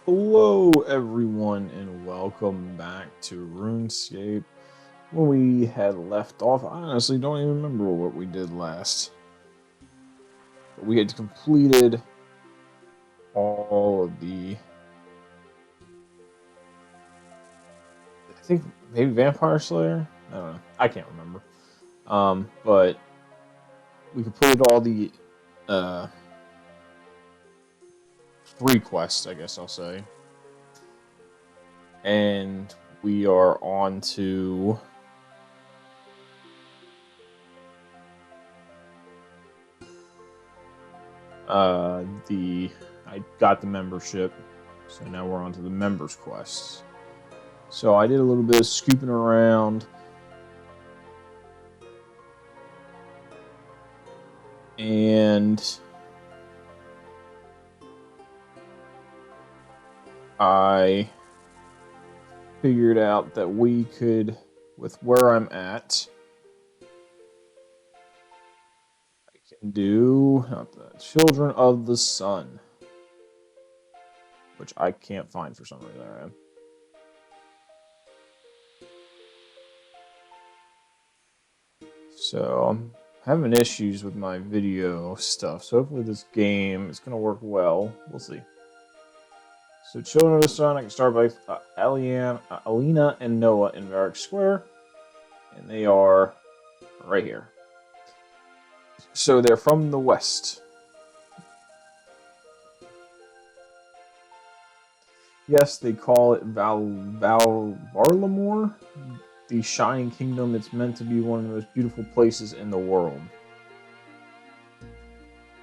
Hello, everyone, and welcome back to Runescape. When we had left off, I honestly don't even remember what we did last. But we had completed all of I think maybe Vampire Slayer? I don't know. I can't remember. But we completed all the uh, free quests, I guess I'll say. And we are on to the I got the membership, so now we're on to the members quests. So I did a little bit of scooping around, and I figured out that we could, with where I'm at, I can do not the Children of the Sun, which I can't find for some reason. So I'm having issues with my video stuff. So hopefully this game is going to work well. We'll see. So Children of the Sun, I can start by Alina and Noah in Varick Square. And they are right here. So they're from the west. Yes, they call it Varlamore, the Shining Kingdom. It's meant to be one of the most beautiful places in the world.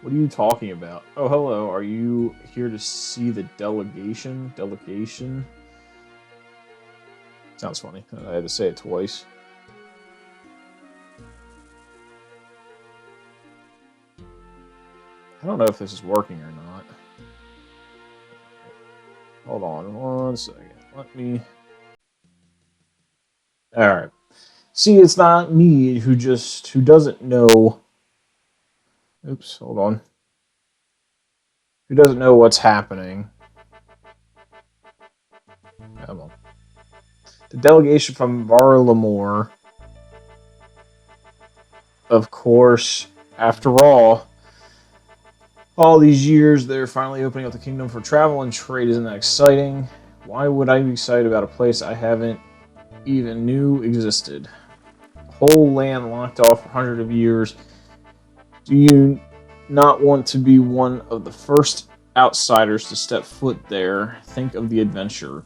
What are you talking about? Oh, hello. Are you here to see the delegation? Delegation? Sounds funny. I had to say it twice. I don't know if this is working or not. Hold on 1 second. Let me... Alright. See, it's not me who doesn't know... Oops, hold on. Who doesn't know what's happening. Come on. The delegation from Varlamore, of course, after all these years, they're finally opening up the kingdom for travel and trade. Isn't that exciting? Why would I be excited about a place I haven't even knew existed? Whole land locked off for hundreds of years. Do you not want to be one of the first outsiders to step foot there? Think of the adventure.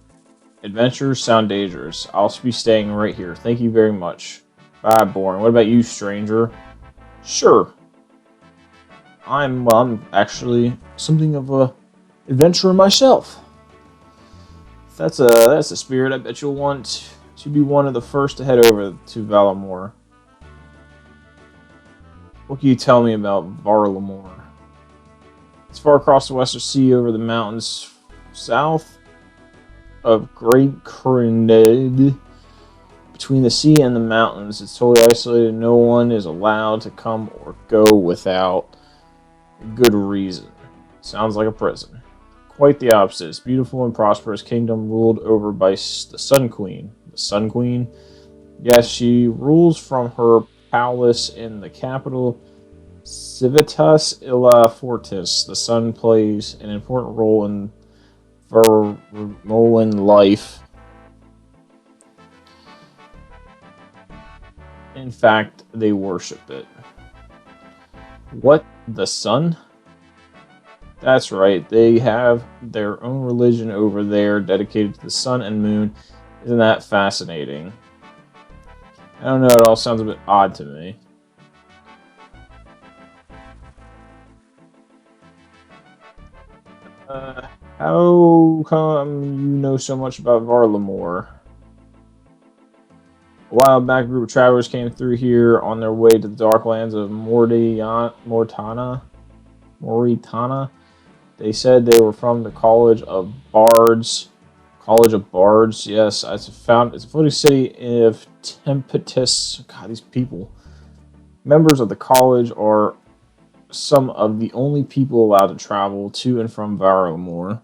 Adventures sound dangerous. I'll be staying right here. Thank you very much. Bye, boring. What about you, stranger? Sure. I'm actually something of a adventurer myself. That's a spirit. I bet you'll want to be one of the first to head over to Valamore. What can you tell me about Varlamore? It's far across the Western Sea over the mountains south of Great Kourend. Between the sea and the mountains, it's totally isolated. No one is allowed to come or go without a good reason. Sounds like a prison. Quite the opposite. It's a beautiful and prosperous kingdom ruled over by the Sun Queen. The Sun Queen? Yes, she rules from her palace in the capital, Civitas Illa Fortis. The sun plays an important role in Vermolan life. In fact, they worship it. What? The sun? That's right. They have their own religion over there dedicated to the sun and moon. Isn't that fascinating? I don't know. It all sounds a bit odd to me. How come you know so much about Varlamore? A while back, a group of travelers came through here on their way to the dark lands of Moritana. They said they were from the College of Bards. College of Bards, yes. It's a floating city of Tempetus. God, these people. Members of the college are some of the only people allowed to travel to and from Varlamore.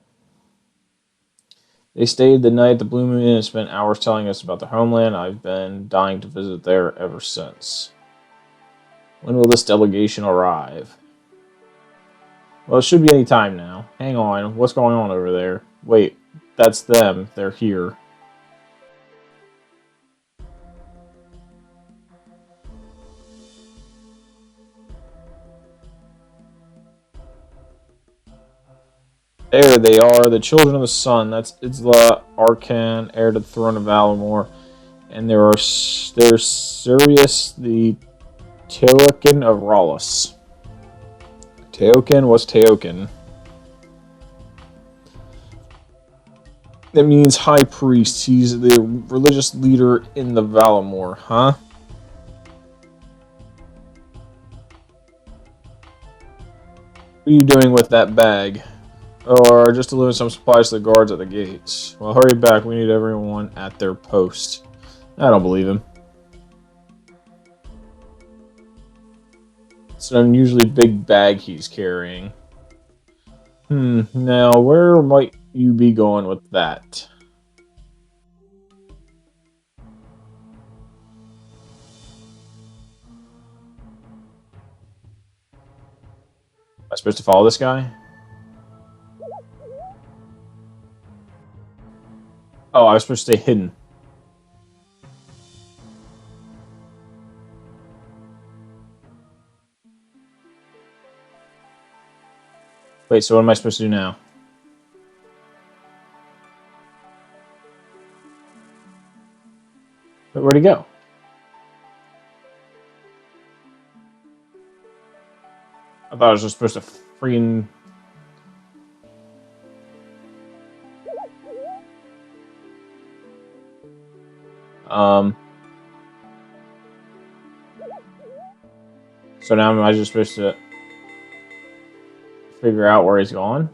They stayed the night at the Blue Moon and spent hours telling us about their homeland. I've been dying to visit there ever since. When will this delegation arrive? Well, it should be any time now. Hang on, what's going on over there? Wait, that's them. They're here. There they are, the children of the sun. That's Itzla, Arkan, heir to the throne of Valamor. And there's Sirius, the Teokan of Rallis. Teokan was Teokan. That means high priest. He's the religious leader in the Valamor, huh? What are you doing with that bag? Or just delivering some supplies to the guards at the gates. Well, hurry back. We need everyone at their post. I don't believe him. It's an unusually big bag he's carrying. Now where might you be going with that? Am I supposed to follow this guy? Oh, I was supposed to stay hidden. Wait, so what am I supposed to do now? Where'd he go? I thought I was just supposed to freaking... So now am I just supposed to figure out where he's gone?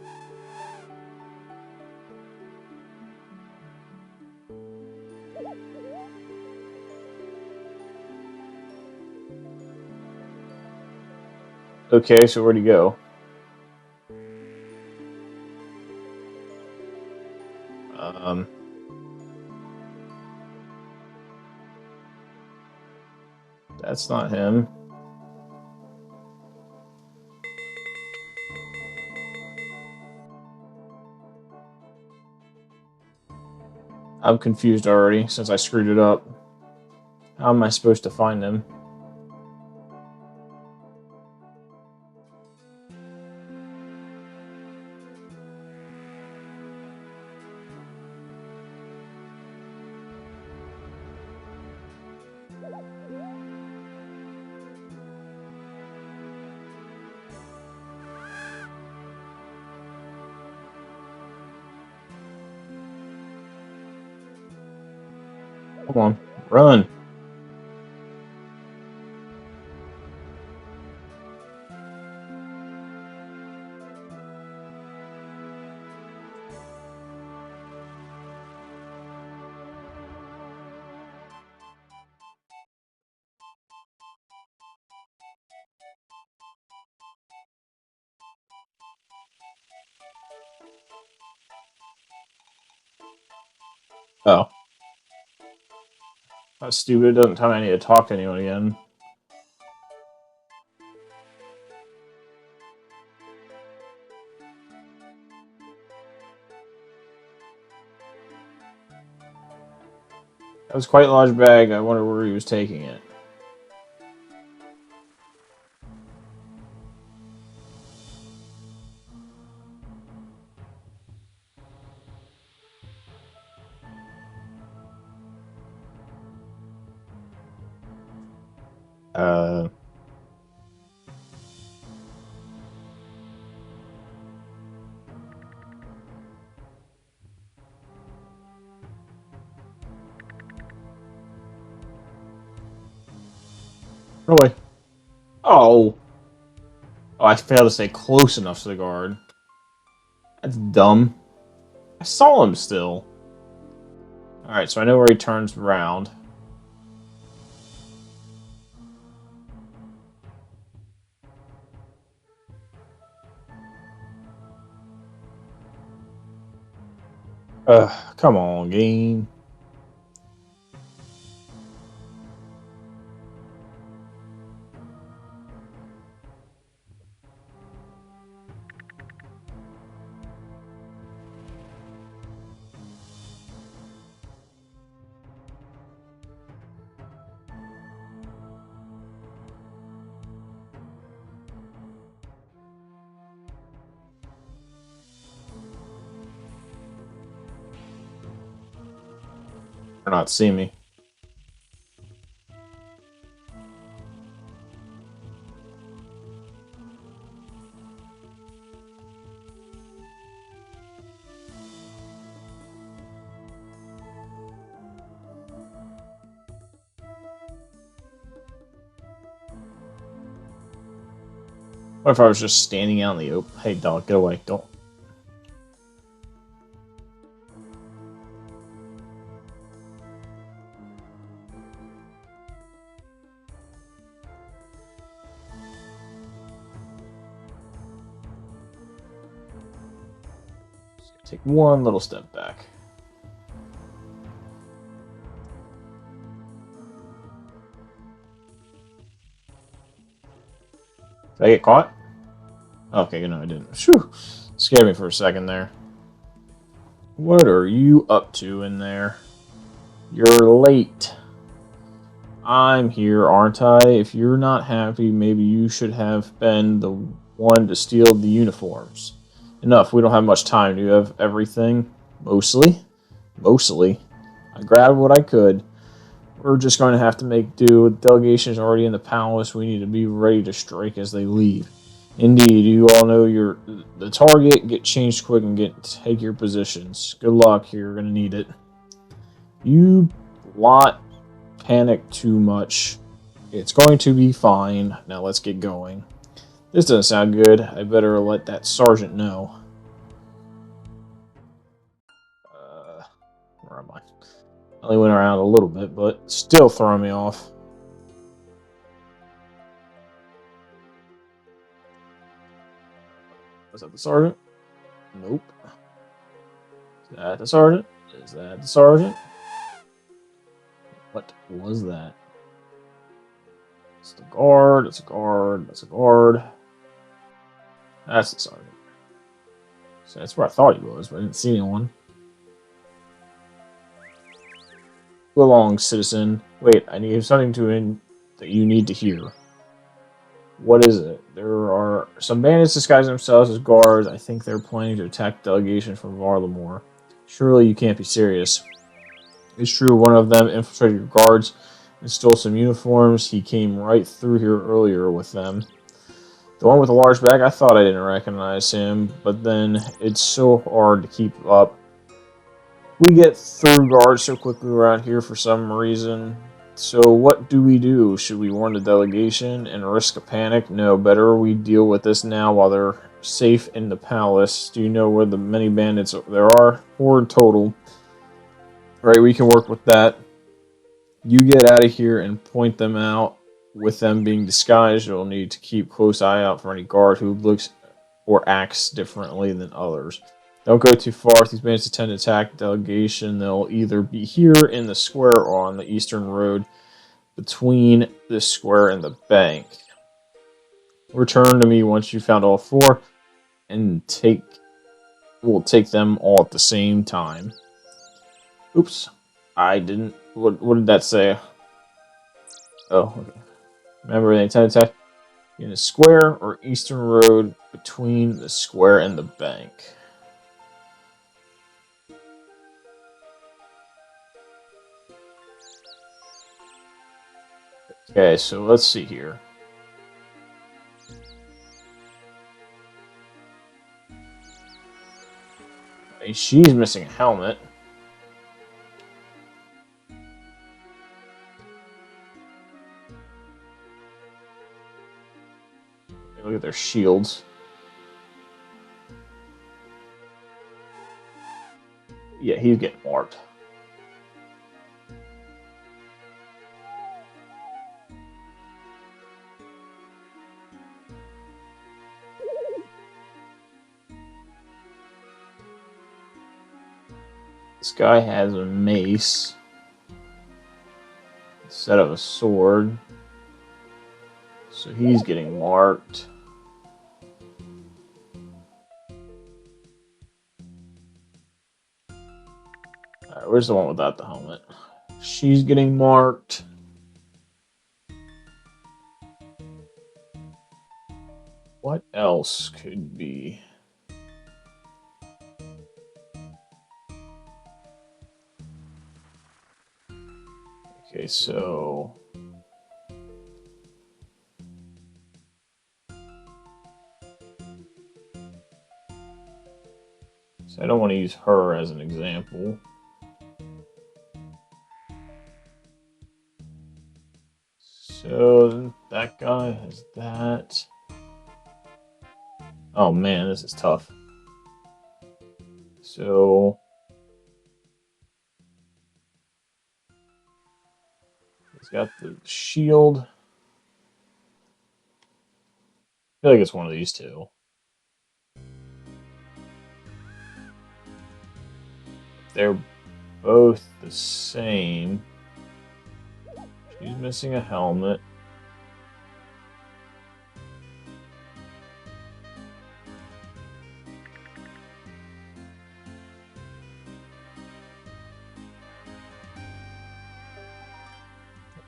Okay, so where'd he go? Um... That's not him. I'm confused already since I screwed it up. How am I supposed to find him? Come on, run. Oh. That's stupid. It doesn't tell me I need to talk to anyone again. That was quite a large bag. I wonder where he was taking it. Uh... Run away. Oh. Oh, I failed to stay close enough to the guard. That's dumb. I saw him still. Alright, so I know where he turns around. Come on, game. Or not see me. What if I was just standing out in the open? Hey, dog, get away. Don't. Take one little step back. Did I get caught? Okay, no, I didn't. Phew. Scared me for a second there. What are you up to in there? You're late. I'm here, aren't I? If you're not happy, maybe you should have been the one to steal the uniforms. Enough, we don't have much time. Do you have everything? Mostly. Mostly. I grabbed what I could. We're just going to have to make do. The delegation is already in the palace. We need to be ready to strike as they leave. Indeed, you all know you're the target. Get changed quick and take your positions. Good luck. You're going to need it. You lot panic too much. It's going to be fine. Now let's get going. This doesn't sound good. I better let that sergeant know. Where am I? I only went around a little bit, but still throwing me off. Was that the sergeant? Nope. Is that the sergeant? Is that the sergeant? What was that? It's the guard. It's a guard. That's a guard. That's the sergeant. So that's where I thought he was, but I didn't see anyone. Go along, citizen. Wait, I need something that you need to hear. What is it? There are some bandits disguising themselves as guards. I think they're planning to attack the delegation from Varlamore. Surely you can't be serious. It's true, one of them infiltrated your guards and stole some uniforms. He came right through here earlier with them. The one with the large bag, I thought I didn't recognize him, but then it's so hard to keep up. We get through guards so quickly around here for some reason. So what do we do? Should we warn the delegation and risk a panic? No, better we deal with this now while they're safe in the palace. Do you know where the many bandits there are? 4 total. Right, we can work with that. You get out of here and point them out. With them being disguised, you'll need to keep close eye out for any guard who looks or acts differently than others. Don't go too far. If these bandits attempt to attack the delegation, they'll either be here in the square or on the eastern road between the square and the bank. Return to me once you found all 4, and we'll take them all at the same time. Oops, I didn't. What did that say? Oh, okay. Remember, they attempt to attack in the square or eastern road between the square and the bank. Okay, so let's see here. She's missing a helmet. Look at their shields. Yeah, he's getting marked. This guy has a mace instead of a sword, so he's getting marked. Alright, where's the one without the helmet? She's getting marked. What else could be? Okay, so I don't want to use her as an example. So that guy has that. Oh man, this is tough. So he's got the shield. I feel like it's one of these two. They're both the same. She's missing a helmet.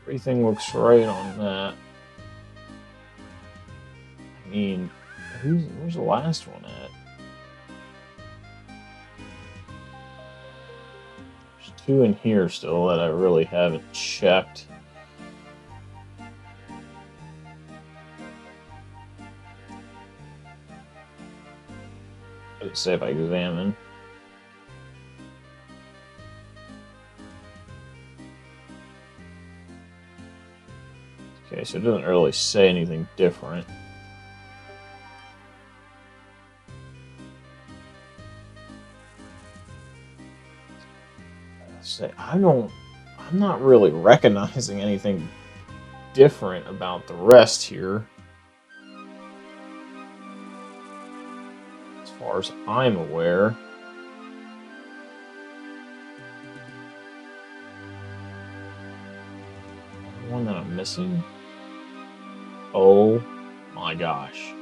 Everything looks right on that. I mean, where's the last one at? There's two in here still that I really haven't checked. Let's say if I examine. Okay, so it doesn't really say anything different. I'm not really recognizing anything different about the rest here. As far as I'm aware. The one that I'm missing? Oh my gosh.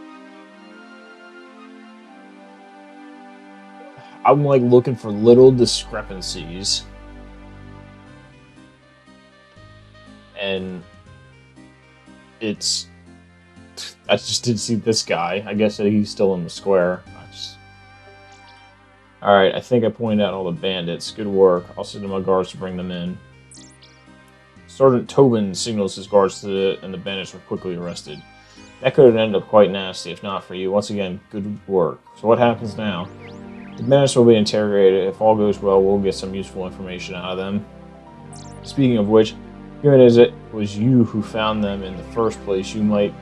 I'm like looking for little discrepancies. And it's... I just didn't see this guy. I guess that he's still in the square. Alright, I think I pointed out all the bandits. Good work. I'll send my guards to bring them in. Sergeant Tobin signals his guards and the bandits were quickly arrested. That could have ended up quite nasty if not for you. Once again, good work. So what happens now? The bandits will be interrogated. If all goes well, we'll get some useful information out of them. Speaking of which, given as it was you who found them in the first place, you might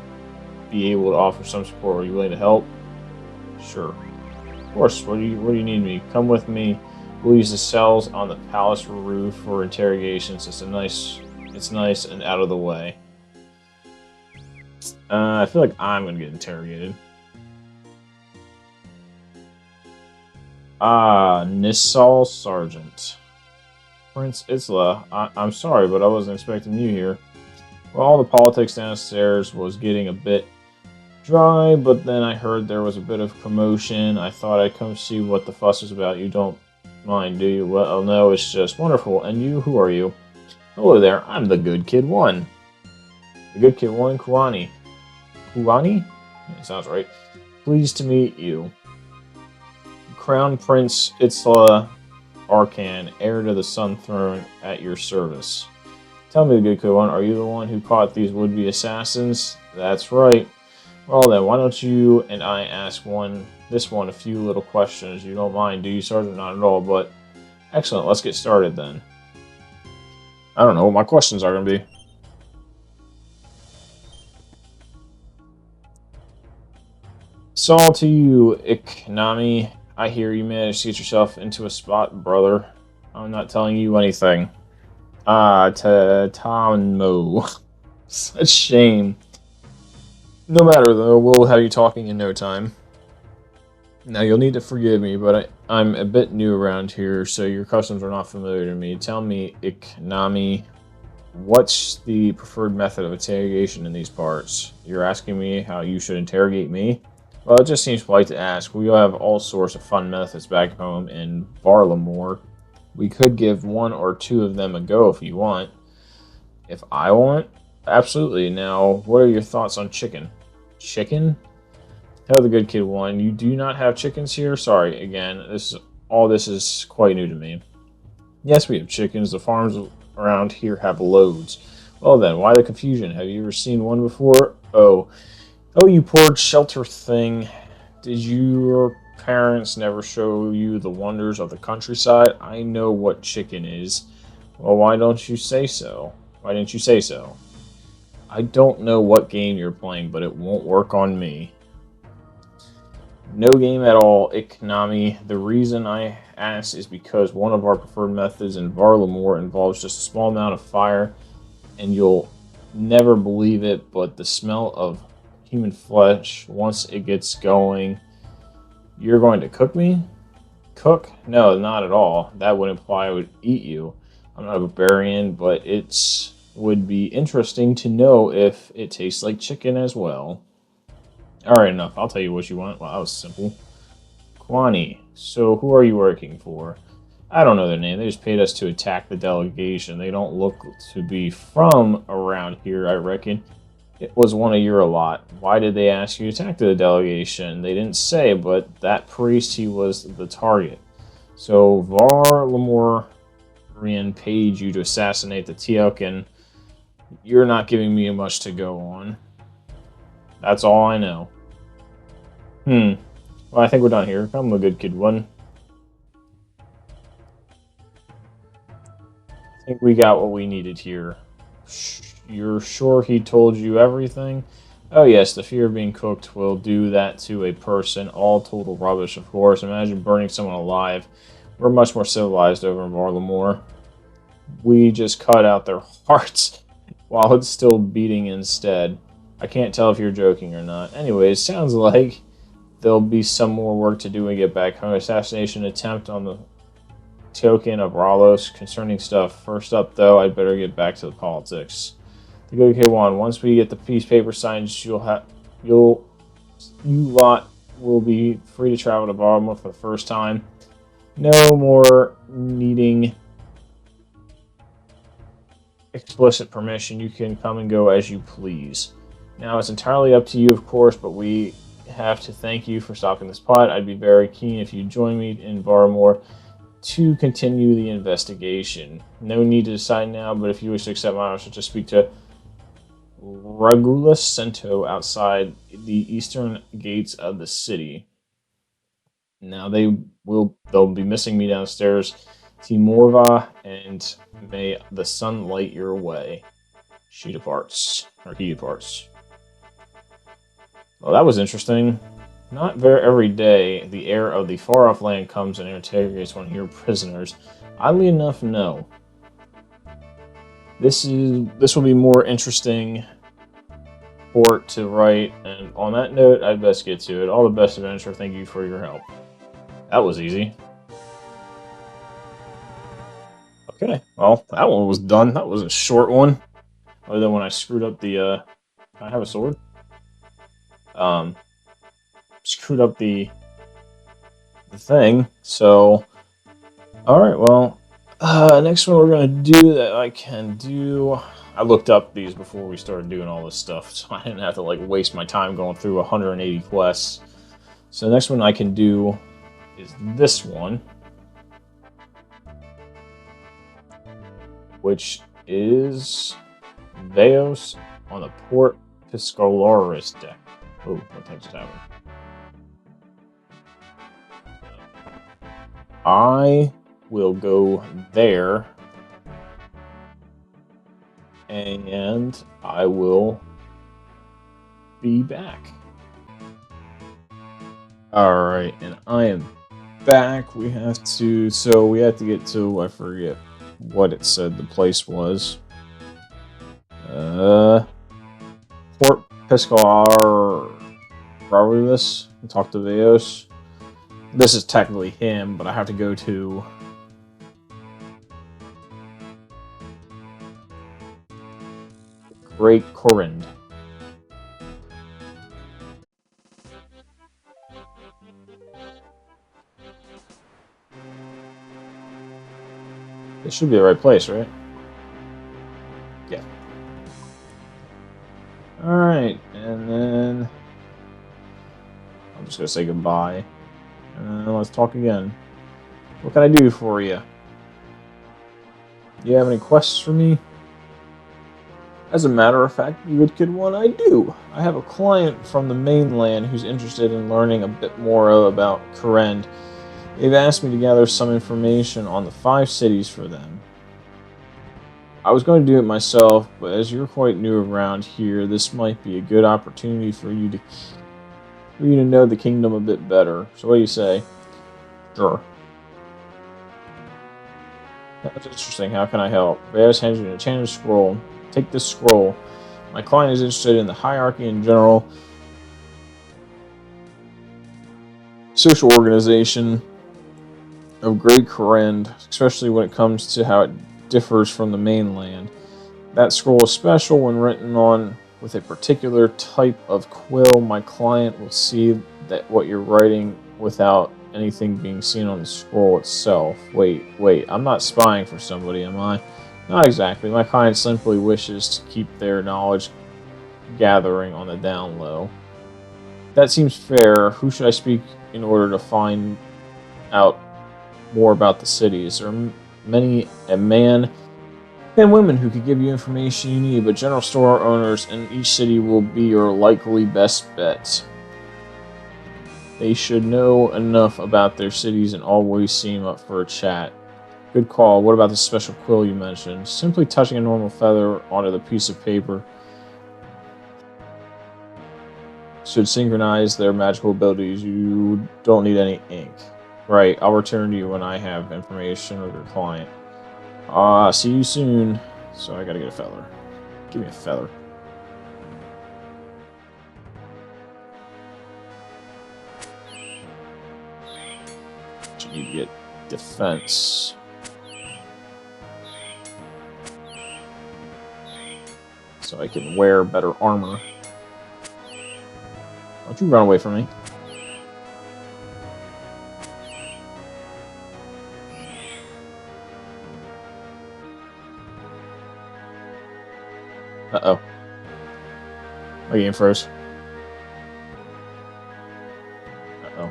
be able to offer some support. Are you willing to help? Sure. Of course. What do you need me? Come with me. We'll use the cells on the palace roof for interrogations. It's nice and out of the way. I feel like I'm gonna get interrogated. Nissal Sergeant. Prince Isla, I'm sorry, but I wasn't expecting you here. Well, all the politics downstairs was getting a bit dry, but then I heard there was a bit of commotion. I thought I'd come see what the fuss is about. You don't mind, do you? Well, no, it's just wonderful. And you, who are you? Hello there, I'm the Good Kid 1. The Good Kid 1, Kuani. Kuani? It sounds right. Pleased to meet you. Crown Prince Itzla Arkan, heir to the Sun Throne, at your service. Tell me, the Good Kid 1, are you the one who caught these would-be assassins? That's right. Well then, why don't you and I ask this one a few little questions? You don't mind, do you, Sergeant? Not at all, but... Excellent, let's get started then. I don't know what my questions are going to be. Saul to you, Iknami. I hear you managed to get yourself into a spot, brother. I'm not telling you anything. Tatanmo. Such shame. No matter, though, we'll have you talking in no time. Now, you'll need to forgive me, but I'm a bit new around here, so your customs are not familiar to me. Tell me, Iknami, what's the preferred method of interrogation in these parts? You're asking me how you should interrogate me? Well, it just seems polite to ask. We have all sorts of fun methods back home in Varlamore. We could give one or two of them a go if you want. If I want? Absolutely. Now, what are your thoughts on chicken? Chicken? Tell the good kid one. You do not have chickens here? Sorry, again, all this is quite new to me. Yes, we have chickens. The farms around here have loads. Well then, why the confusion? Have you ever seen one before? Oh, you poor shelter thing. Did your parents never show you the wonders of the countryside? I know what chicken is. Well, why don't you say so? Why didn't you say so? I don't know what game you're playing, but it won't work on me. No game at all, Iknami. The reason I ask is because one of our preferred methods in Varlamore involves just a small amount of fire, and you'll never believe it, but the smell of human flesh, once it gets going, you're going to cook me? Cook? No, not at all. That would imply I would eat you. I'm not a barbarian, but it would be interesting to know if it tastes like chicken as well. Alright, enough. I'll tell you what you want. Well, that was simple. Kwani, so who are you working for? I don't know their name. They just paid us to attack the delegation. They don't look to be from around here, I reckon. It was one of your lot. Why did they ask you to attack the delegation? They didn't say, but that priest, he was the target. So Var Lemurian paid you to assassinate the Teokan. You're not giving me much to go on. That's all I know. Well, I think we're done here. I'm a good kid one. I think we got what we needed here. You're sure he told you everything? Oh yes, the fear of being cooked will do that to a person. All total rubbish, of course. Imagine burning someone alive. We're much more civilized over in Varlamore. We just cut out their hearts while it's still beating instead. I can't tell if you're joking or not. Anyways, sounds like there'll be some more work to do when we get back home. Assassination attempt on the token of Ralos. Concerning stuff. First up, though, I'd better get back to the politics. The good K1. Once we get the peace paper signed, you lot will be free to travel to Baltimore for the first time. No more needing explicit permission. You can come and go as you please. Now, it's entirely up to you, of course, but we have to thank you for stopping this plot. I'd be very keen if you join me in Varlamore to continue the investigation. No need to decide now, but if you wish to accept my offer to speak to Regulus Cento outside the eastern gates of the city. Now they'll be missing me downstairs. Timorva, and may the sun light your way. She departs. Or he departs. Well, that was interesting. Not very every day, the heir of the far-off land comes and interrogates one of your prisoners. Oddly enough, no. This will be more interesting port to write, and on that note, I'd best get to it. All the best, adventure. Thank you for your help. That was easy. Okay, well, that one was done. That was a short one. Other than when I screwed up the, Can I have a sword? Screwed up the thing, so... Alright, well, next one we're going to do that I can do... I looked up these before we started doing all this stuff, so I didn't have to, like, waste my time going through 180 quests. So the next one I can do is this one, which is Veos on the Port Piscolaris deck. Oh, what type just happened? I will go there, and I will be back. Alright, and I am back. We have to get to, I forget what it said the place was. Port Pescar, probably this. Talk to Veos. This is technically him, but I have to go to Great Kourend. This should be the right place, right? Yeah. Alright, and then I'm just gonna say goodbye. And then let's talk again. What can I do for you? Do you have any quests for me? As a matter of fact, you good kid one, I do. I have a client from the mainland who's interested in learning a bit more about Kourend. They've asked me to gather some information on the 5 cities for them. I was going to do it myself, but as you're quite new around here, this might be a good opportunity for you to know the kingdom a bit better. So what do you say? Sure. That's interesting. How can I help? Bears hands you an enchanted scroll. Take this scroll. My client is interested in the hierarchy in general, social organization of Great Kourend, especially when it comes to how it differs from the mainland. That scroll is special when written on with a particular type of quill. My client will see that what you're writing without anything being seen on the scroll itself. Wait, I'm not spying for somebody, am I? Not exactly. My client simply wishes to keep their knowledge gathering on the down low. That seems fair. Who should I speak in order to find out more about the cities? There are many a man and women who could give you information you need, but general store owners in each city will be your likely best bets. They should know enough about their cities and always seem up for a chat. Good call. What about the special quill you mentioned? Simply touching a normal feather onto the piece of paper should synchronize their magical abilities. You don't need any ink. Right, I'll return to you when I have information of your client. See you soon. So I gotta get a feather. Give me a feather. You need to get defense. So I can wear better armor. Don't you run away from me. Uh-oh. My game froze. Uh-oh.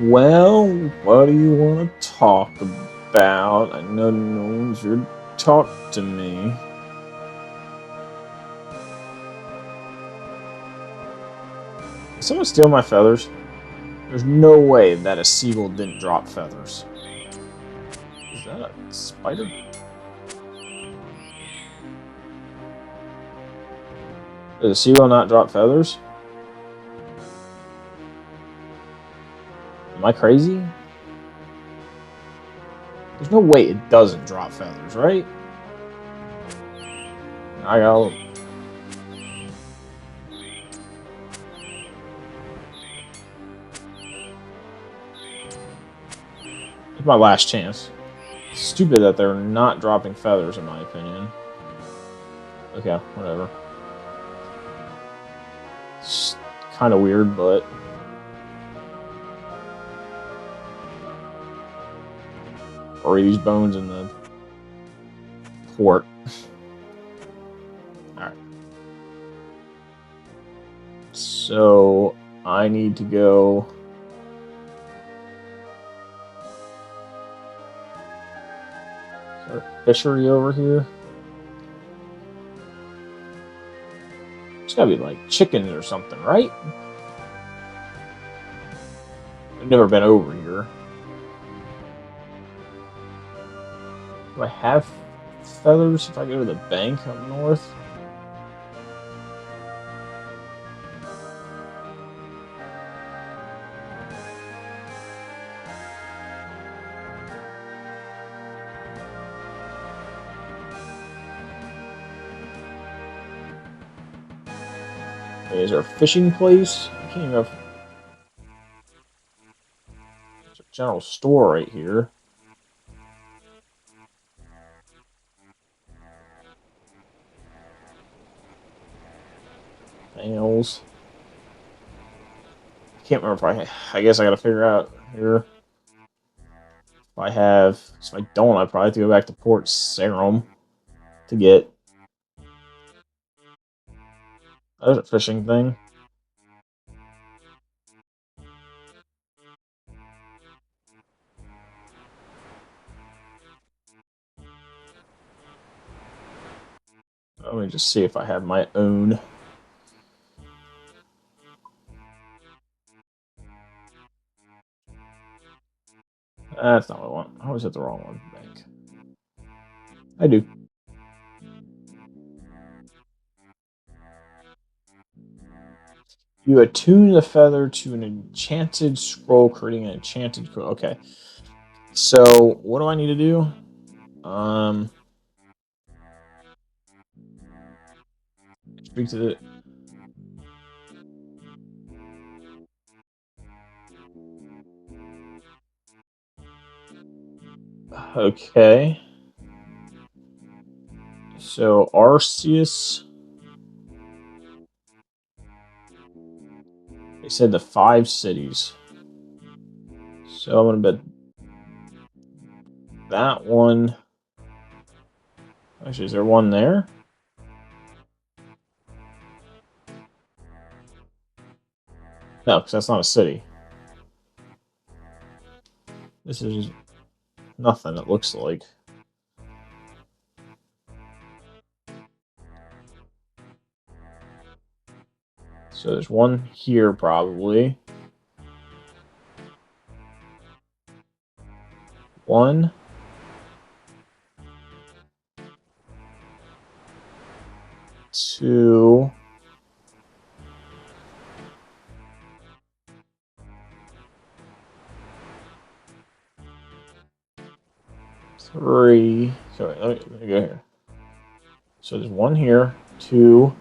Well, what do you want to talk about? I know no one's here to talk to me. Did someone steal my feathers? There's no way that a seagull didn't drop feathers. Is that a spider? Did a seagull not drop feathers? Am I crazy? There's no way it doesn't drop feathers, right? I got. It's my last chance. Stupid that they're not dropping feathers, in my opinion. Okay, whatever. It's kind of weird, but bury these bones in the port. Alright. So I need to go. Is there a fishery over here? It's gotta be like chickens or something, right? I've never been over here. Do I have feathers if I go to the bank up north? Wait, is there a fishing place? I can't even. general store right here. Nails. I can't remember if I guess I gotta figure out here. If I have, if I don't, I probably have to go back to Port Sarum to get. There's a fishing thing. Let me just see if I have my own. That's not what I want. I always hit the wrong one. Bank. I do. You attune the feather to an enchanted scroll, creating an enchanted scroll. Okay. So, what do I need to do? Speak to the. Okay. So, Arceus. They said the 5 cities. So, I'm going to bet that one. Actually, is there one there? No, because that's not a city. This is nothing, it looks like. So there's one here, probably. One. Two. Three. Sorry, let me go here. So there's one here, 2,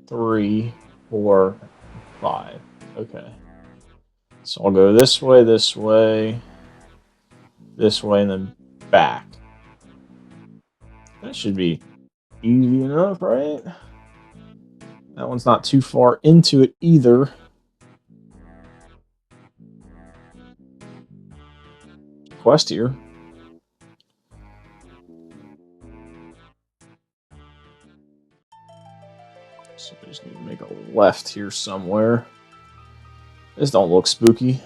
3, 4, 5. Okay. So I'll go this way, and then back. That should be easy enough, right? That one's not too far into it either. Quest here. So I just need to make a left here somewhere. This don't look spooky.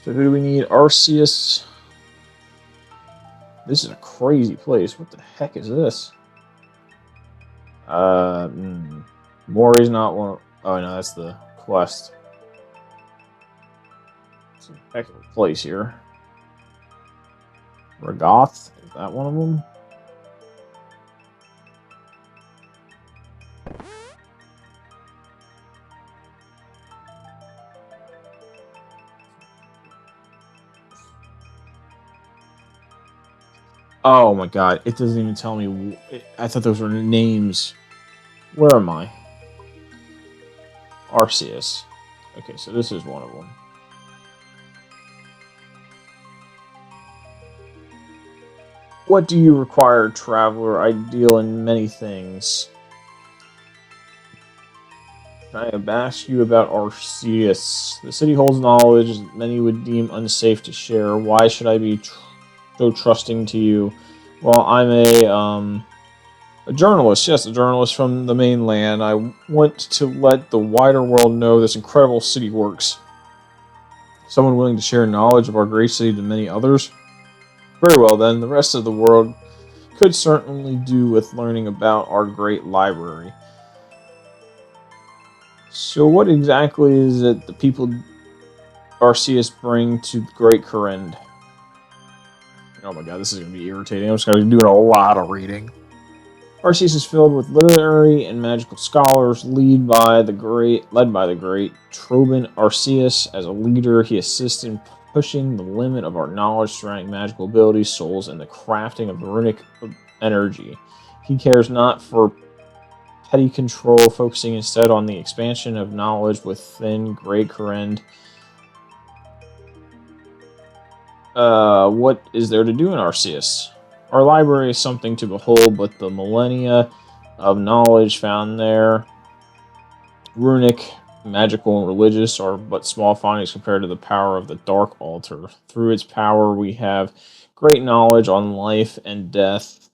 So who do we need? Arceus. This is a crazy place. What the heck is this? Mori's not one. Oh no, that's the quest. It's a heck of a place here. Regoth, is that one of them? Oh my god, it doesn't even tell me. I thought those were names. Where am I? Arceus. Okay, so this is one of them. What do you require, traveler? I deal in many things. I have asked you about Arceus. The city holds knowledge many would deem unsafe to share. Why should I be so trusting to you? Well, I'm a journalist. Yes, a journalist from the mainland. I want to let the wider world know this incredible city works. Someone willing to share knowledge of our great city to many others? Very well, then. The rest of the world could certainly do with learning about our great library. So what exactly is it the people Arceus bring to Great Kourend? Oh my god, this is going to be irritating. I'm just going to be doing a lot of reading. Arceus is filled with literary and magical scholars, led by the great Troban Arceus. As a leader, he assists in pushing the limit of our knowledge surrounding magical abilities, souls, and the crafting of runic energy. He cares not for petty control, focusing instead on the expansion of knowledge within Great Kourend. What is there to do in Arceus? Our library is something to behold, but the millennia of knowledge found there, runic, magical, and religious, are but small findings compared to the power of the Dark Altar. Through its power, we have great knowledge on life and death.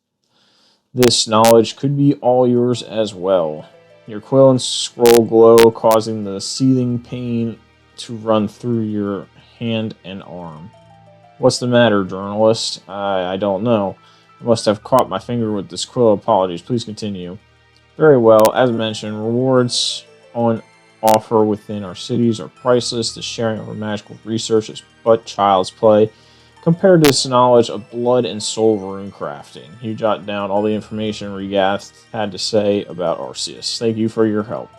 This knowledge could be all yours as well. Your quill and scroll glow, causing the seething pain to run through your hand and arm. What's the matter, journalist? I don't know. I must have caught my finger with this quill. Apologies. Please continue. Very well. As mentioned, rewards on offer within our cities are priceless. The sharing of our magical research is but child's play compared to this knowledge of blood and soul rune crafting. You jot down all the information Regath had to say about Arceus. Thank you for your help.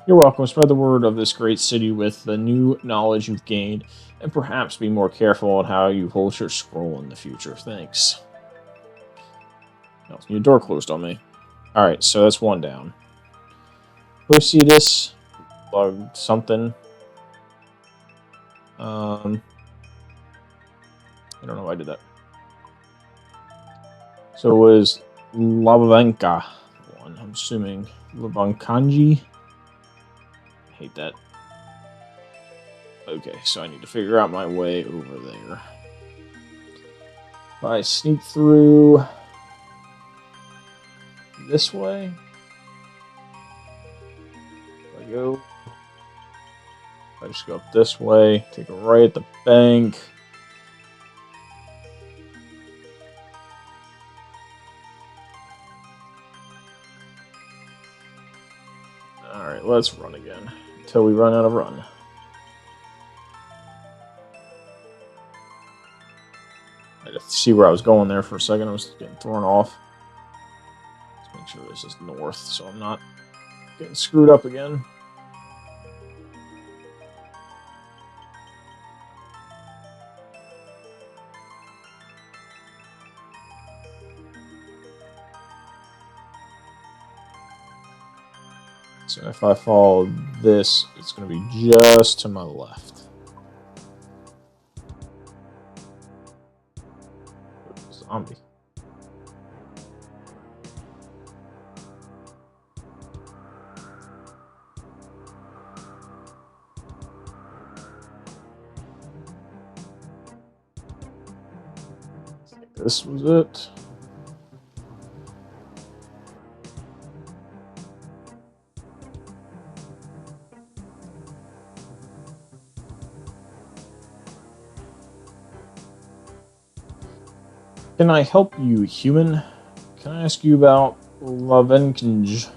You're welcome. Spread the word of this great city with the new knowledge you've gained, and perhaps be more careful on how you hold your scroll in the future. Thanks. Oh, your door closed on me. Alright, so that's one down. Lucidus. Bugged something. I don't know why I did that. So it was Lavavenka one. I'm assuming Lavankanji. Hate that. Okay, so I need to figure out my way over there. If I sneak through this way, if I go, if I just go up this way, take a right at the bank. Alright, let's run again until we run out of run. I had to see where I was going there for a second. I was getting thrown off. Let's make sure this is north so I'm not getting screwed up again. So if I follow this, it's going to be just to my left. Zombie. This was it. Can I help you, human? Can I ask you about Lavenkinj?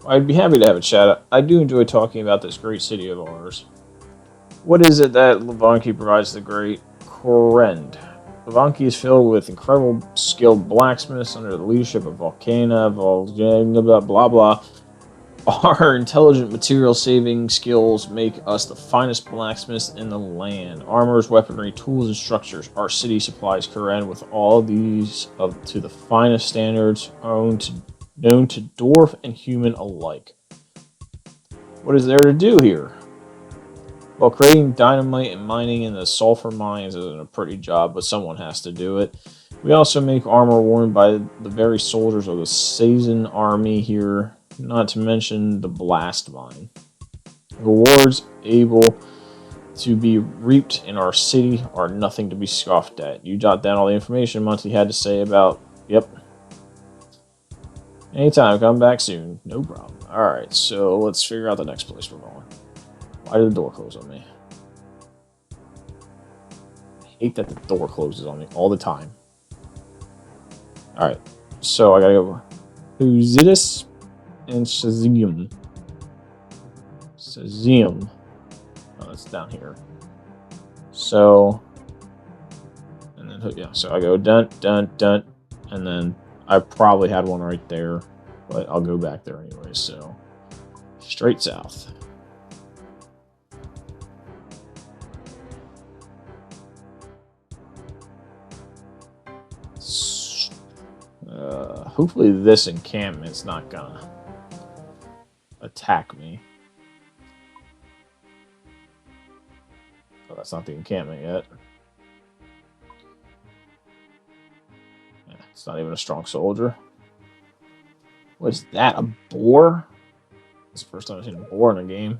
I'd be happy to have a chat. I do enjoy talking about this great city of ours. What is it that Lavanki provides the great Kourend? Lavanki is filled with incredible skilled blacksmiths under the leadership of Volcana, blah blah blah. Our intelligent material saving skills make us the finest blacksmiths in the land. Armors, weaponry, tools, and structures. Our city supplies Kourend with all these up to the finest standards known to dwarf and human alike. What is there to do here? Well, creating dynamite and mining in the sulfur mines isn't a pretty job, but someone has to do it. We also make armor worn by the very soldiers of the Sazin army here, not to mention the blast mine. Rewards able to be reaped in our city are nothing to be scoffed at. You jot down all the information Monty had to say about... Yep. Anytime, come back soon. No problem. Alright, so let's figure out the next place we're going. Why did the door close on me? I hate that the door closes on me all the time. Alright, so I gotta go... Lucidus and Shazium. Shazium. Oh, that's down here. So... And then, yeah, so I go dun, dun, dun, and then I probably had one right there, but I'll go back there anyway, so straight south. Hopefully this encampment's not gonna attack me. Oh, that's not the encampment yet. Yeah, it's not even a strong soldier. What is that? A boar? It's the first time I've seen a boar in a game.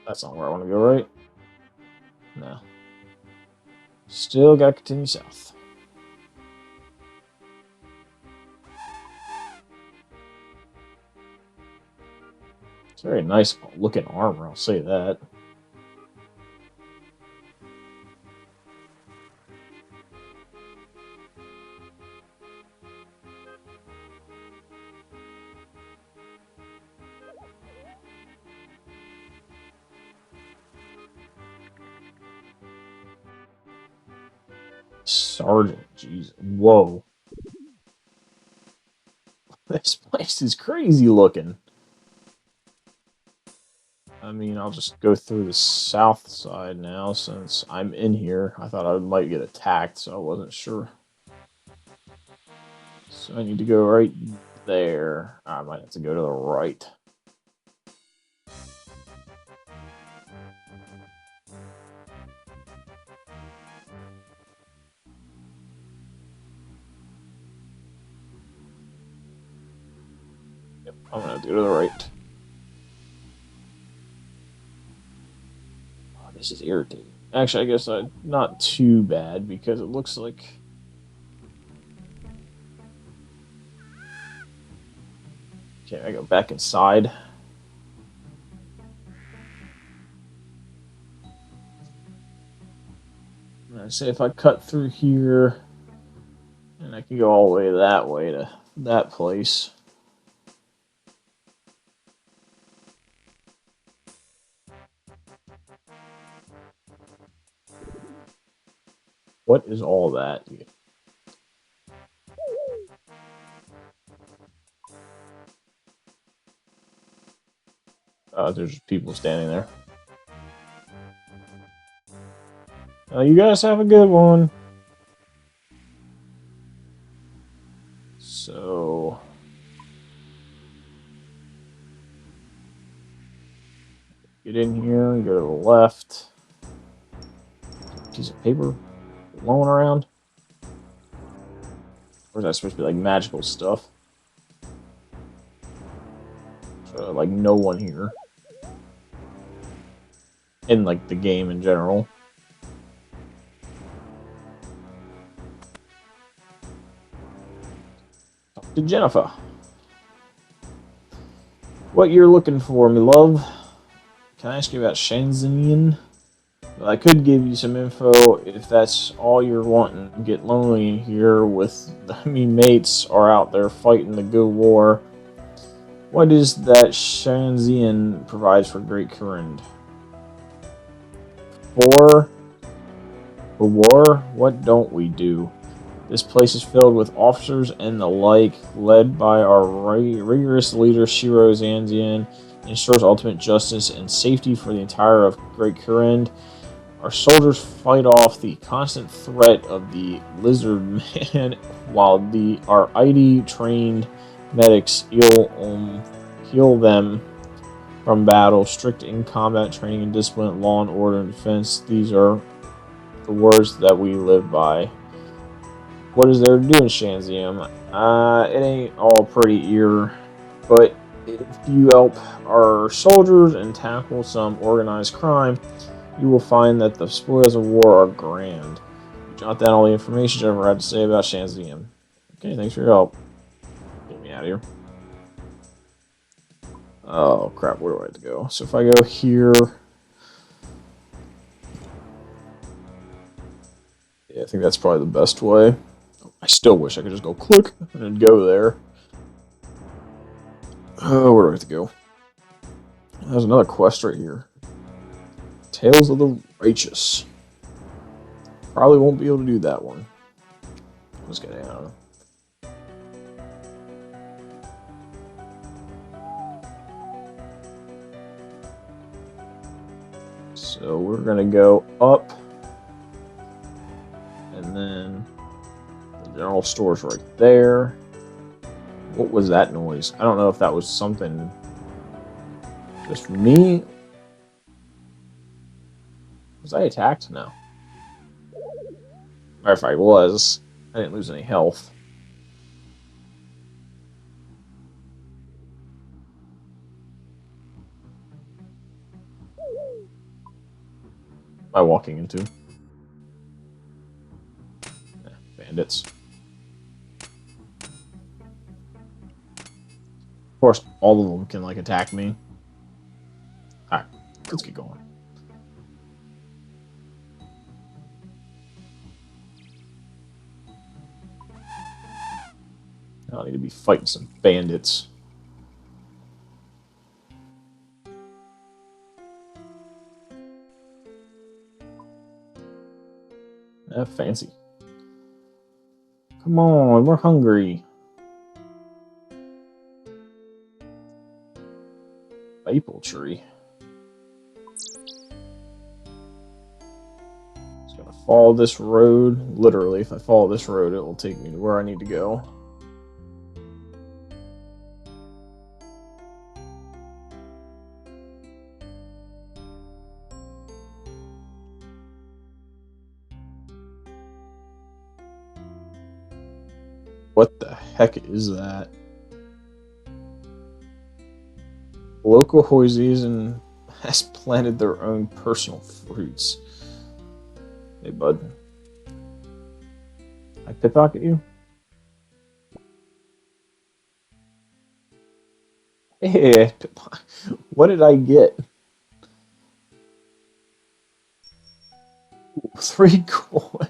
That's not where I want to go, right? No. Still gotta continue south. It's very nice looking armor, I'll say that. Sergeant, jeez. Whoa. This place is crazy looking. I mean, I'll just go through the south side now since I'm in here. I thought I might get attacked, so I wasn't sure. So I need to go right there. I might have to go to the right. Yep, I'm gonna go to the right. Oh, this is irritating. Actually, I guess not too bad because it looks like. Okay, I go back inside. And I say if I cut through here, and I can go all the way that way to that place. What is all that? There's just people standing there. You guys have a good one. So, get in here and go to the left. Piece of paper blowing around. Or is that supposed to be like magical stuff? So, like no one here. In like the game in general. Talk to Jennifer. What you're looking for, me love? Can I ask you about Shenzhen? Well, I could give you some info if that's all you're wanting. Get lonely in here with me mates are out there fighting the good war. What is that Shenzhen provides for Great Kourend? For the war? What don't we do? This place is filled with officers and the like, led by our rigorous leader Shiro Zanzian, ensures ultimate justice and safety for the entire of Great Kourend. Our soldiers fight off the constant threat of the lizard man, while our ID trained medics heal them from battle. Strict in combat training and discipline, law and order and defense. These are the words that we live by. What is there to do in Shanzium? It ain't all pretty here, but if you help our soldiers and tackle some organized crime, you will find that the spoils of war are grand. Jot down all the information you ever had to say about Shanzium. Okay, thanks for your help. Get me out of here. Oh crap, where do I have to go? So if I go here... Yeah, I think that's probably the best way. I still wish I could just go click and then go there. Oh, where do I have to go? There's another quest right here. Tales of the Righteous. Probably won't be able to do that one. Let's get down. So we're gonna go up, and then the general store's right there. What was that noise? I don't know if that was something just me. Was I attacked? No. Or if I was, I didn't lose any health. Am I walking into? Bandits. Of course, all of them can like attack me. Alright, let's get going. I need to be fighting some bandits. Fancy. Come on, we're hungry. Maple tree. Just gonna follow this road. Literally, if I follow this road, it will take me to where I need to go. What the heck is that? Local Hoisian has planted their own personal fruits. Hey, bud. I pickpocket you? Hey, what did I get? Ooh, 3 coins.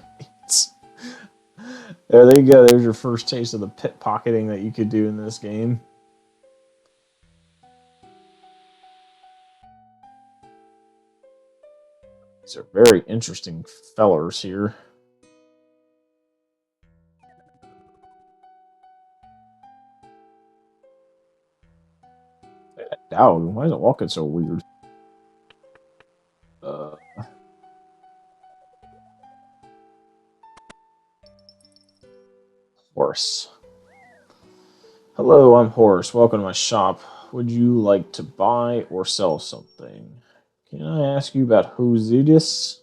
There you go. There's your first taste of the pickpocketing that you could do in this game. These are very interesting fellers here. Dog, why is it walking so weird? Horse. Hello, I'm Horse. Welcome to my shop. Would you like to buy or sell something? Can I ask you about Hosidus?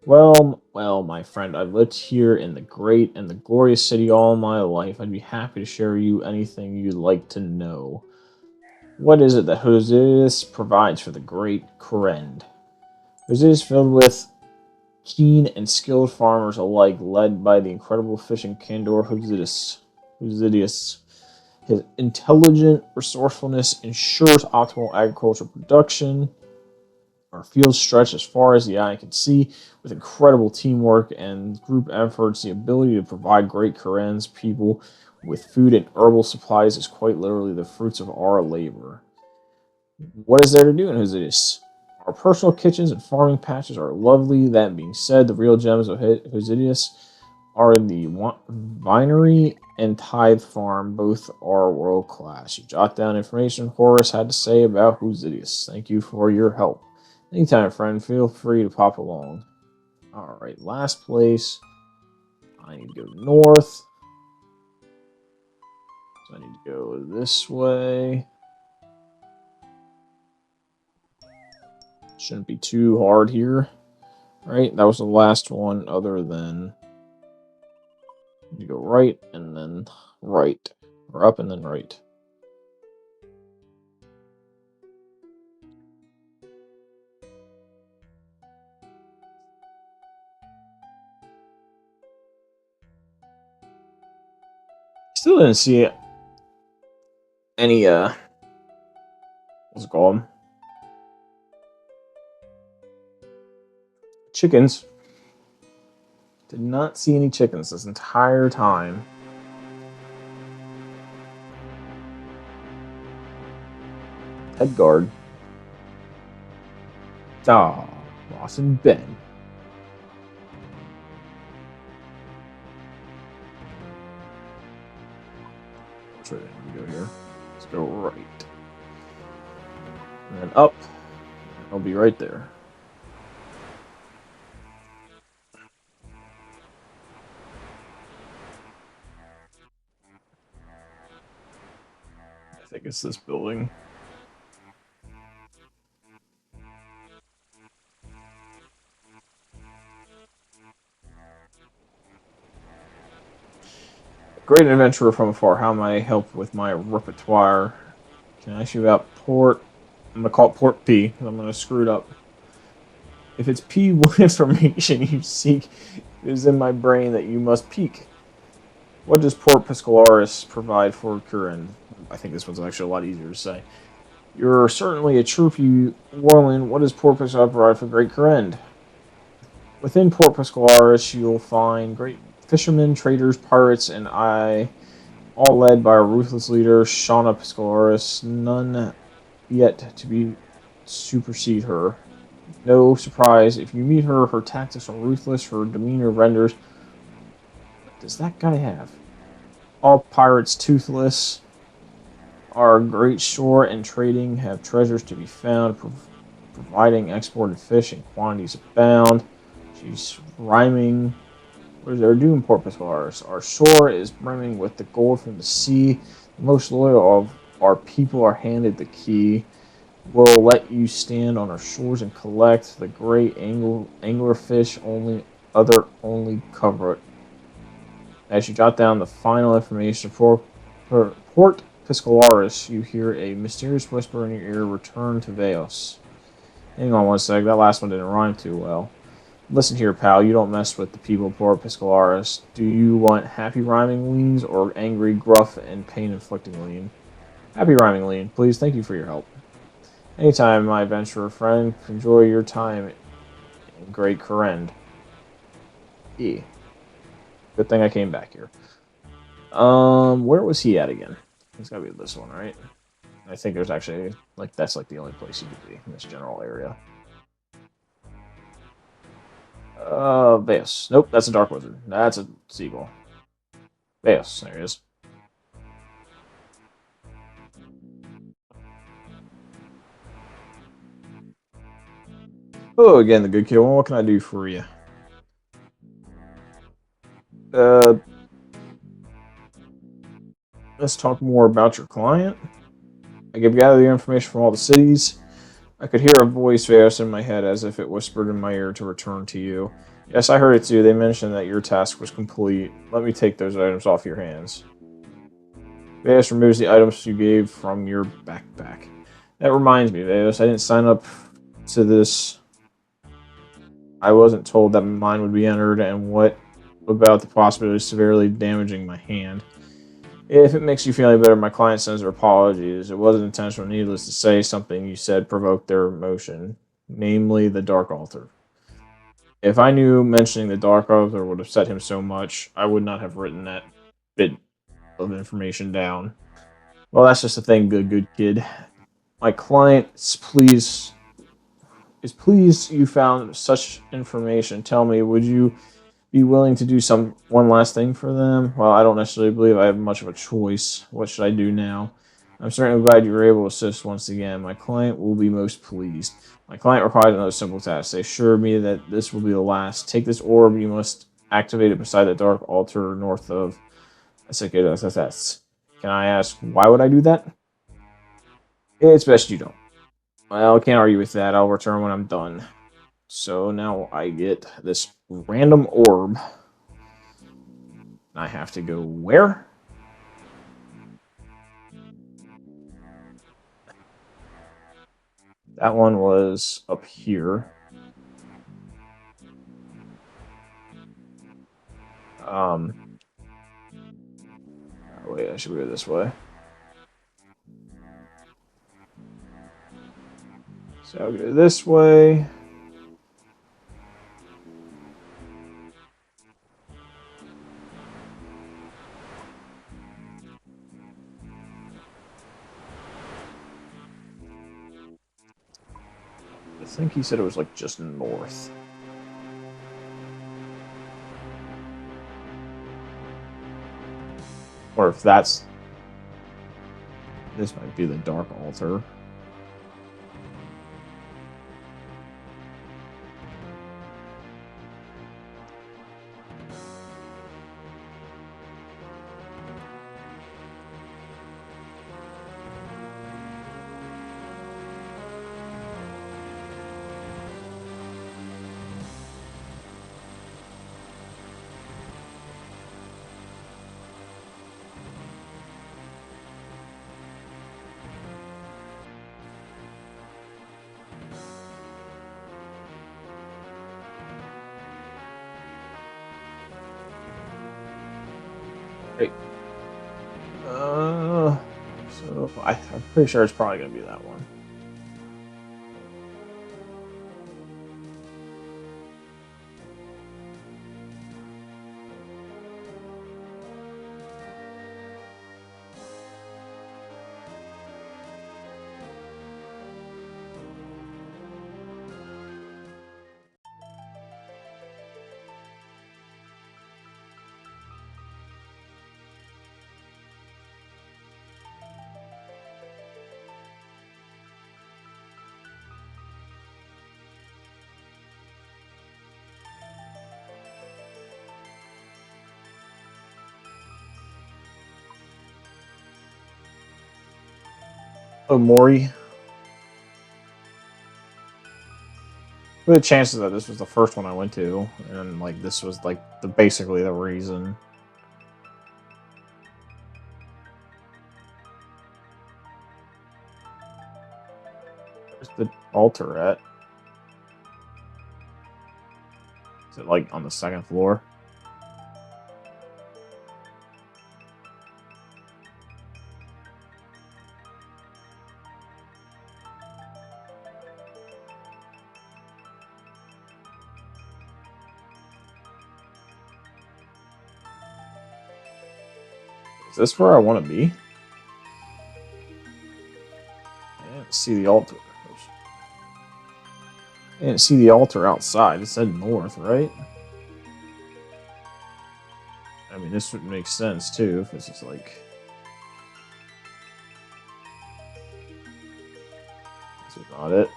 Well, my friend, I've lived here in the great and the glorious city all my life. I'd be happy to share you anything you'd like to know. What is it that Hosidus provides for the great Kourend? Hosidus is filled with keen and skilled farmers alike, led by the incredible fishing candor Hosidus. His intelligent resourcefulness ensures optimal agricultural production. Our fields stretch as far as the eye can see. With incredible teamwork and group efforts, the ability to provide great Kourend's people with food and herbal supplies is quite literally the fruits of our labor. What is there to do in Hosidus? Our personal kitchens and farming patches are lovely. That being said, the real gems of Hosidus are in the vinery and tithe farm. Both are world class. You jot down information Horace had to say about Hosidus. Thank you for your help. Anytime, friend. Feel free to pop along. Alright, last place. I need to go north. So I need to go this way. Shouldn't be too hard here. Right? That was the last one other than you go right and then right. Or up and then right. Still didn't see any what's it called? Chickens. Did not see any chickens this entire time. Head guard. Ah, Ross and Ben. Which way do we go here? Let's go right. And then up. I'll be right there. I think it's this building. Great adventurer from afar. How may I help with my repertoire? Can I ask you about port? I'm gonna call it port P because I'm gonna screw it up. If it's P, what information you seek is in my brain that you must peek. What does Port Piscolaris provide for Kourend? I think this one's actually a lot easier to say. You're certainly a troopy warling. What does Port Piscolaris provide for Great Kourend? Within Port Piscolaris, you'll find great fishermen, traders, pirates, and I, all led by a ruthless leader, Shauna Piscolaris. None yet to be supersede her. No surprise, if you meet her, her tactics are ruthless, her demeanor renders. What does that guy have? All pirates toothless. Our great shore and trading have treasures to be found, providing exported fish in quantities abound. She's rhyming. What is our doom, Porpoise Bars? Our shore is brimming with the gold from the sea. The most loyal of our people are handed the key. We'll let you stand on our shores and collect the great anglerfish only cover it. As you jot down the final information for Port Piscolaris, you hear a mysterious whisper in your ear, return to Veos. Hang on one sec, that last one didn't rhyme too well. Listen here, pal, you don't mess with the people of Port Piscolaris. Do you want happy rhyming leans or angry, gruff, and pain-inflicting lean? Happy rhyming lean, please, thank you for your help. Anytime, my adventurer friend, enjoy your time in Great Kourend. E. Good thing I came back here. Where was he at again? It's gotta be this one, right? I think there's actually, like, that's like the only place he could be in this general area. Veus. Nope, that's a Dark Wizard. That's a Seagull. Veus, there he is. Oh, again, the good kid. Well, what can I do for you? Uh, let's talk more about your client. I could gather the information from all the cities. I could hear a voice Veus in my head as if it whispered in my ear to return to you. Yes, I heard it too. They mentioned that your task was complete. Let me take those items off your hands. Veus removes the items you gave from your backpack. That reminds me, Veus, I didn't sign up to this. I wasn't told that mine would be entered, and what about the possibility of severely damaging my hand? If it makes you feel any better, my client sends her apologies. It wasn't intentional. Needless to say, something you said provoked their emotion, namely the Dark Altar. If I knew mentioning the Dark Altar would upset him so much, I would not have written that bit of information down. Well, that's just a thing, good kid. My client is pleased you found such information. Tell me, would you be willing to do one last thing for them? Well, I don't necessarily believe I have much of a choice. What should I do now? I'm certainly glad you were able to assist once again. My client will be most pleased. My client requires another simple task. They assure me that this will be the last. Take this orb. You must activate it beside the dark altar north of SSS. Can I ask, why would I do that? It's best you don't. Well, I can't argue with that. I'll return when I'm done. So now I get this random orb. I have to go where? That one was up here. Um, wait, I should go this way. So I'll go this way. think he said it was like just north. Or if that's... This might be the Dark Altar. Great. So I'm pretty sure it's probably gonna be that one. Oh, Mori. What are the chances that this was the first one I went to, and like this was like basically the reason? Where's the altar at? Is it like on the second floor? Is this where I want to be? I didn't see the altar. I didn't see the altar outside. It said north, right? I mean, this would make sense too if this is like. This is not it.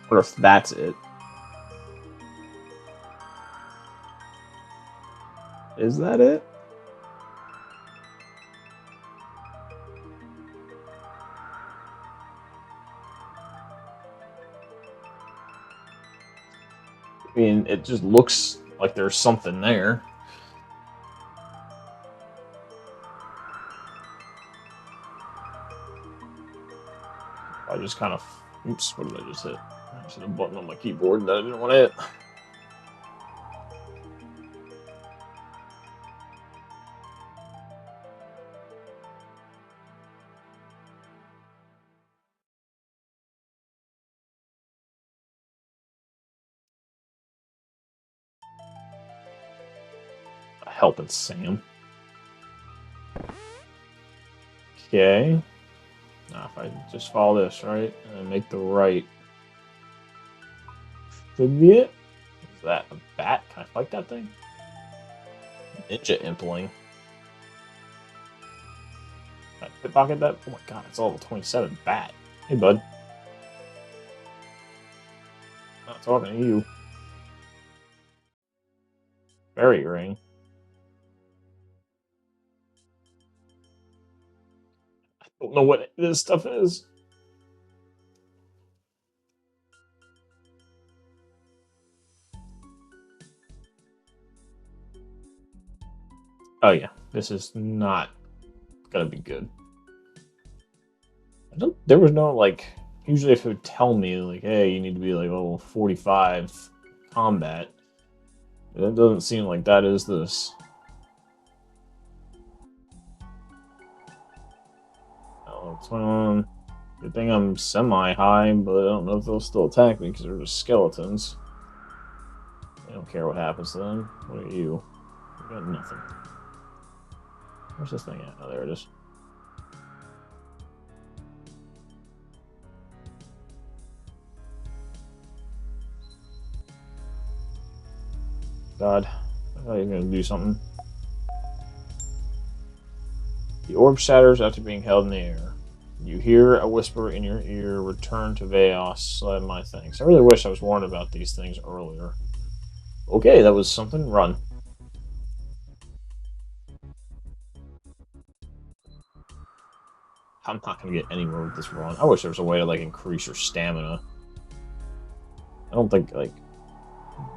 Or if that's it. Is that it? I mean, it just looks like there's something there. I just kind of... Oops, what did I just hit? I just hit a button on my keyboard that I didn't want to hit. Helping Sam. Okay. Now, if I just follow this, right? And make the right. Should be it. What's that? A bat? Can I fight that thing? Ninja Impling. Can I pickpocket that? Oh my god, it's all 27 bat. Hey, bud. Not talking to you. Fairy ring. I don't know what this stuff is. Oh yeah, this is not gonna be good. There was no, like... Usually if it would tell me, like, hey, you need to be, like, level 45 combat. It doesn't seem like that is this. Oh, 21. Good thing I'm semi-high, but I don't know if they'll still attack me because they're just skeletons. I don't care what happens to them. What are you? You got nothing. Where's this thing at? Oh, there it is. God, I thought you were going to do something. The orb shatters after being held in the air. You hear a whisper in your ear, return to Vaos, slide my thanks. I really wish I was warned about these things earlier. Okay, that was something. Run. I'm not going to get anywhere with this run. I wish there was a way to, like, increase your stamina. I don't think, like,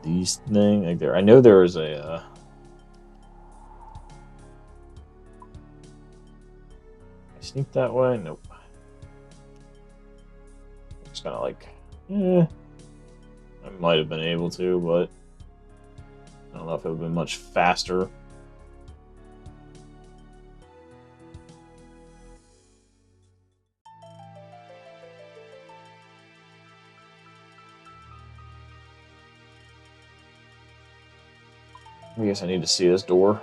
these things, like, there. I know there is a, I sneak that way? Nope. It's kind of like, I might have been able to, but I don't know if it would have been much faster. I guess I need to see this door.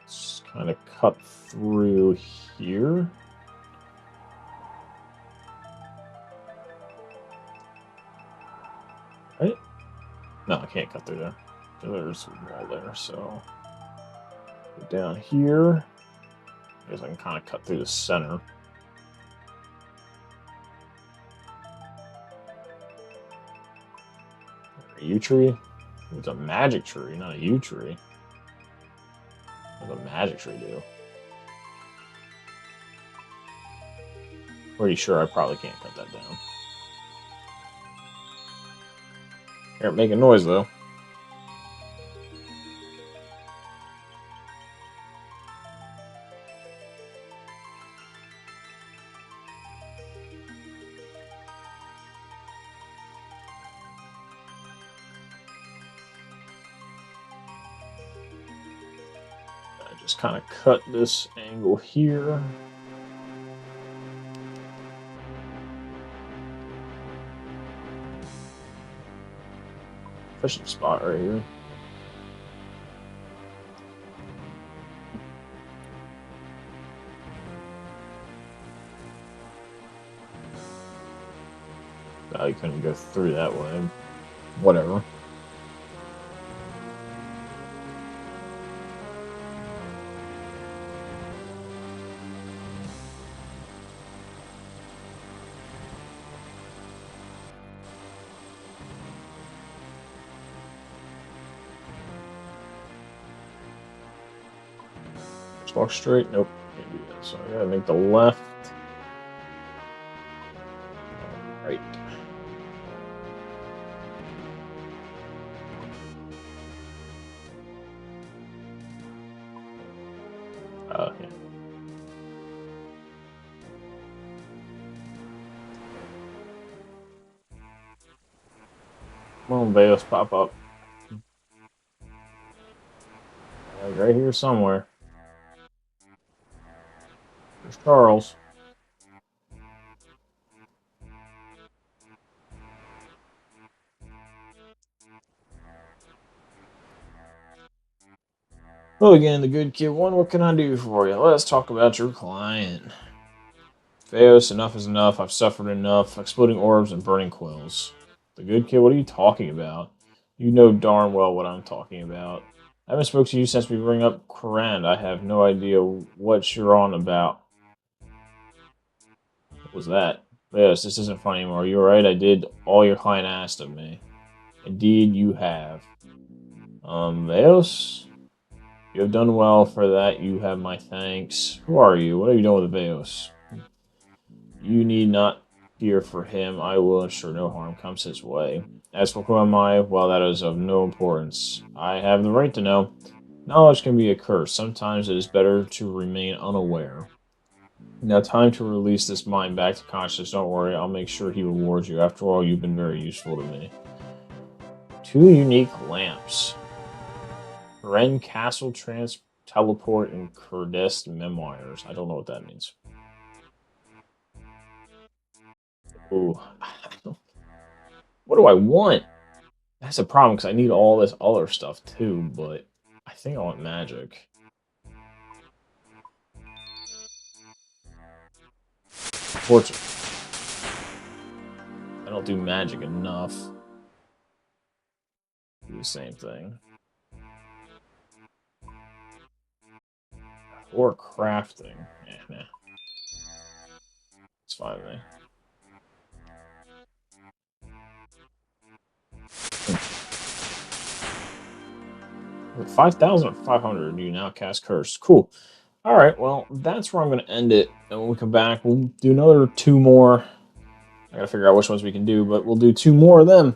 Just kind of cut through here. Right? No, I can't cut through there. There's a wall there, so go down here. I guess I can kind of cut through the center. A yew tree? It's a magic tree, not a yew tree. What does a magic tree do? Pretty sure I probably can't cut that down. Here, making noise though. I just kind of cut this angle here. Fishing spot right here. Oh, you couldn't go through that way. Whatever. Just walk straight. Nope. Can't do that. So I gotta make the left. Right. Yeah. Come on, Veos, pop up. Right here somewhere. There's Charles. Well, again, the good kid one. What can I do for you? Let's talk about your client. Theos, enough is enough. I've suffered enough. Exploding orbs and burning quills. The good kid, what are you talking about? You know darn well what I'm talking about. I haven't spoken to you since we bring up Kourend. I have no idea what you're on about. What was that? Yes, this isn't funny anymore. You're right, I did all your client asked of me. Indeed, you have. Veos, you have done well for that. You have my thanks. Who are you? What are you doing with Veos? You need not fear for him. I will ensure no harm comes his way. As for who am I, well, that is of no importance. I have the right to know. Knowledge can be a curse. Sometimes it is better to remain unaware. Now, time to release this mind back to consciousness. Don't worry, I'll make sure he rewards you. After all, you've been very useful to me. 2 unique lamps. Kourend Castle Teleport and Kourend Memoirs. I don't know what that means. Ooh. What do I want? That's a problem because I need all this other stuff too, but I think I want magic. Fortune. I don't do magic enough. Do the same thing. Or crafting. Nah. It's fine with me. 5,500, you now cast Curse. Cool. Alright, well, that's where I'm going to end it. And when we come back, we'll do another 2 more. I gotta figure out which ones we can do, but we'll do 2 more of them.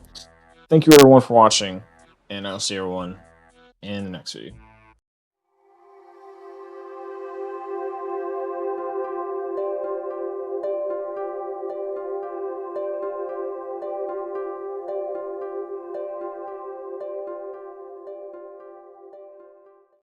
Thank you everyone for watching, and I'll see everyone in the next video.